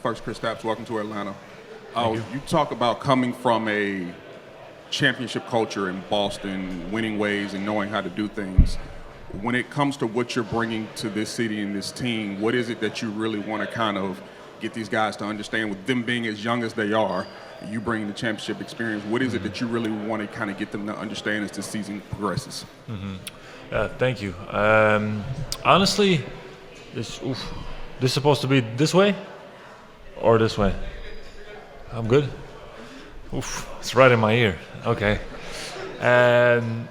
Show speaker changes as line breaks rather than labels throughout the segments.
First, Kristaps, welcome to Atlanta.
Thank you.
You talk about coming from a championship culture in Boston, winning ways and knowing how to do things. When it comes to what you're bringing to this city and this team, what is it that you really want to kind of get these guys to understand, with them being as young as they are, you bring the championship experience? What is it that you really want to kind of get them to understand as the season progresses?
Thank you. Honestly, this is supposed to be this way or this way? I'm good? It's right in my ear. Okay. And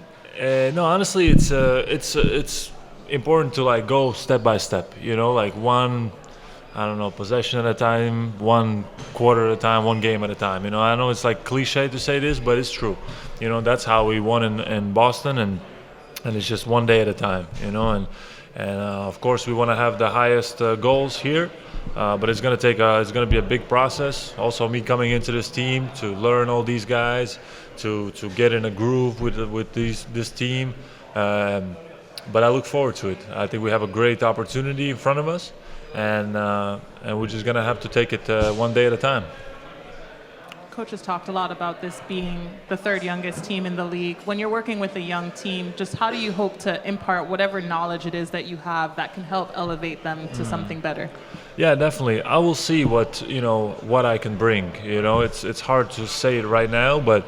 no, honestly, it's important to like go step by step. You know, like one, I don't know, possession at a time, one quarter at a time, one game at a time. You know, I know it's like cliche to say this, but it's true. You know, that's how we won in Boston, and it's just one day at a time. You know, and of course we want to have the highest goals here, but it's gonna be a big process. Also, me coming into this team to learn all these guys, to get in a groove with this team. But I look forward to it. I think we have a great opportunity in front of us, and we're just gonna have to take it one day at a time.
Coach has talked a lot about this being the third youngest team in the league. When you're working with a young team, just how do you hope to impart whatever knowledge it is that you have that can help elevate them to something better?
Yeah, definitely. I will see what I can bring. You know, it's hard to say it right now, but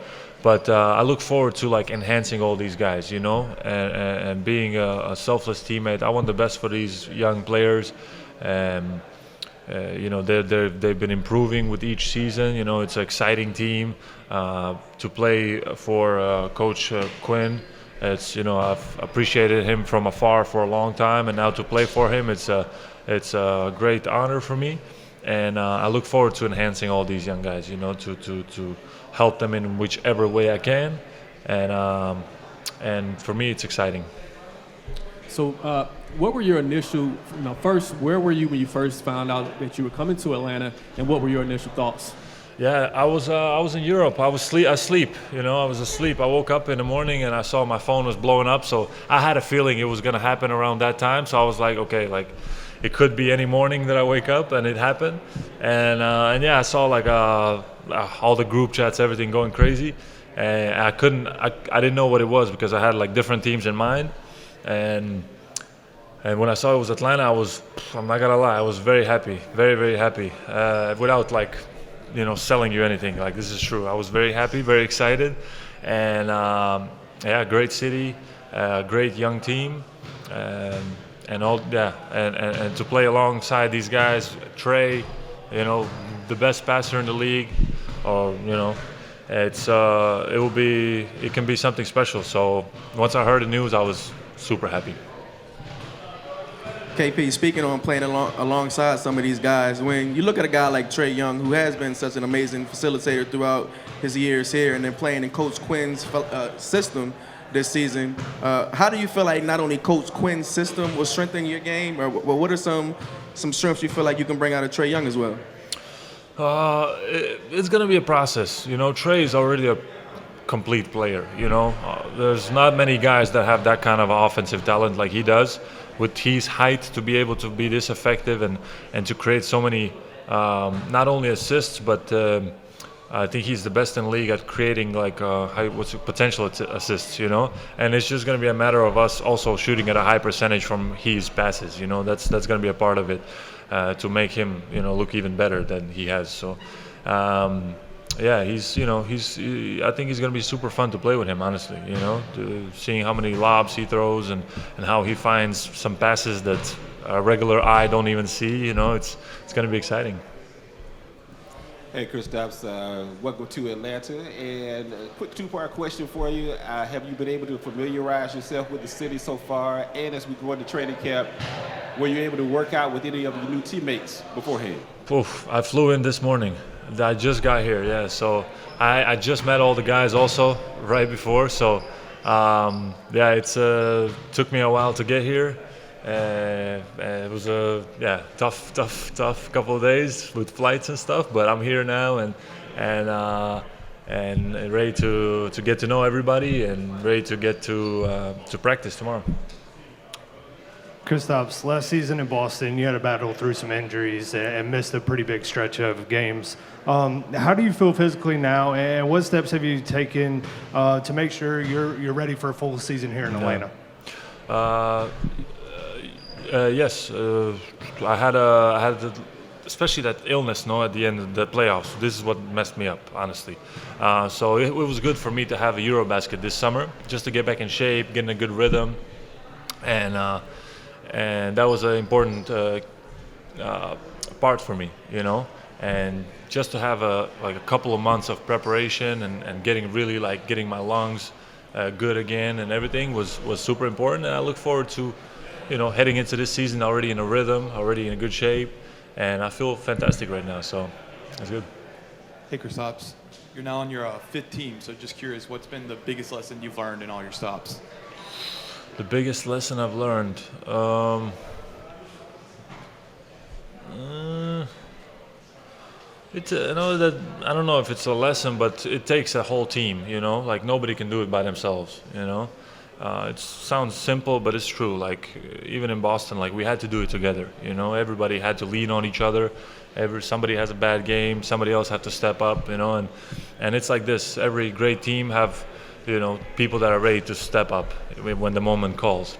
I look forward to like enhancing all these guys. You know, and being a selfless teammate. I want the best for these young players. You know, they've been improving with each season. You know, it's an exciting team to play for Coach Quinn. It's, you know, I've appreciated him from afar for a long time, and now to play for him, it's a great honor for me. And I look forward to enhancing all these young guys. You know, to help them in whichever way I can, and for me, it's exciting.
So, what were your initial, first, where were you when you first found out that you were coming to Atlanta, and what were your initial thoughts?
Yeah, I was in Europe. I was asleep. You know, I was asleep. I woke up in the morning and I saw my phone was blowing up. So I had a feeling it was gonna happen around that time. So I was like, okay, like it could be any morning that I wake up, and it happened. And yeah, I saw like all the group chats, everything going crazy, and I didn't know what it was because I had like different teams in mind. And when I saw it was Atlanta, I'm not gonna lie, I was very happy, very, very happy, without like, selling you anything. Like, this is true. I was very happy, very excited, and yeah, great city, great young team, and to play alongside these guys, Trey, the best passer in the league, or it can be something special. So once I heard the news, I was super happy.
KP, speaking on playing alongside some of these guys, when you look at a guy like Trey Young, who has been such an amazing facilitator throughout his years here, and then playing in Coach Quinn's system this season, how do you feel like not only Coach Quinn's system will strengthen your game, or what are some strengths you feel like you can bring out of Trey Young as well?
It's going to be a process. Trey is already a complete player. There's not many guys that have that kind of offensive talent like he does, with his height, to be able to be this effective and to create so many not only assists, but I think he's the best in the league at creating like potential assists, and it's just going to be a matter of us also shooting at a high percentage from his passes. That's going to be a part of it, to make him look even better than he has. So yeah, I think he's going to be super fun to play with him, honestly, seeing how many lobs he throws and how he finds some passes that a regular eye don't even see. It's going to be exciting.
Hey, Kristaps, welcome to Atlanta. And a quick two-part question for you. Have you been able to familiarize yourself with the city so far? And as we go into training camp, were you able to work out with any of your new teammates beforehand?
I flew in this morning. I just got here, yeah. So I just met all the guys also right before. So yeah, it's took me a while to get here. It was a tough couple of days with flights and stuff. But I'm here now and ready to get to know everybody and ready to get to practice tomorrow.
Kristaps, last season in Boston, you had to battle through some injuries and missed a pretty big stretch of games. How do you feel physically now, and what steps have you taken to make sure you're ready for a full season here in Atlanta?
Yes, I had especially that illness, at the end of the playoffs. This is what messed me up, honestly. So it was good for me to have a Eurobasket this summer, just to get back in shape, get in a good rhythm, and that was an important part for me, And just to have a couple of months of preparation and getting my lungs good again and everything was super important. And I look forward to, heading into this season already in a rhythm, already in a good shape, and I feel fantastic right now. So that's good.
Hey, Kristaps, you're now on your fifth team, so just curious, what's been the biggest lesson you've learned in all your stops?
The biggest lesson I've learned. It's I don't know if it's a lesson, but it takes a whole team. Like nobody can do it by themselves. It sounds simple, but it's true. Like even in Boston, like we had to do it together. Everybody had to lean on each other. Somebody has a bad game, somebody else had to step up. And it's like this. Every great team have people that are ready to step up when the moment calls.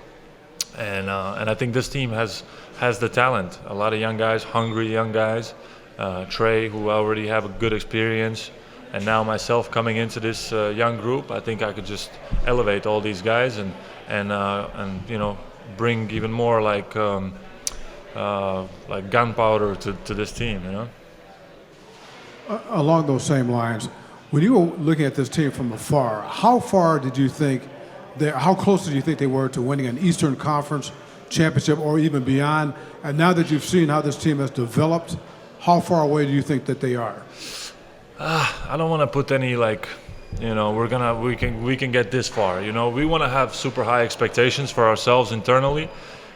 And I think this team has the talent. A lot of young guys, hungry young guys. Trey, who already have a good experience, and now myself coming into this young group. I think I could just elevate all these guys and bring even more like gunpowder to this team.
Along those same lines, when you were looking at this team from afar, how close did you think they were to winning an Eastern Conference championship or even beyond? And now that you've seen how this team has developed, how far away do you think that they are?
I don't want to put any we can get this far. We want to have super high expectations for ourselves internally.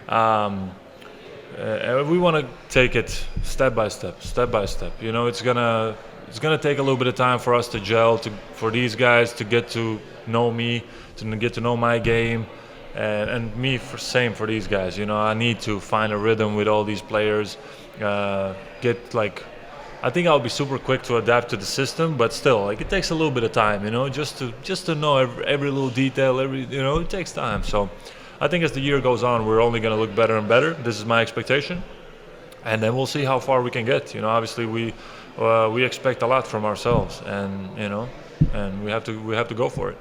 We want to take it step by step. It's gonna take a little bit of time for us to gel, for these guys to get to know me, to get to know my game, and me same for these guys. I need to find a rhythm with all these players. I think I'll be super quick to adapt to the system, but still, it takes a little bit of time, just to know every little detail, it takes time. So I think as the year goes on, we're only going to look better and better. This is my expectation, and then we'll see how far we can get. Obviously we expect a lot from ourselves, and we have to go for it.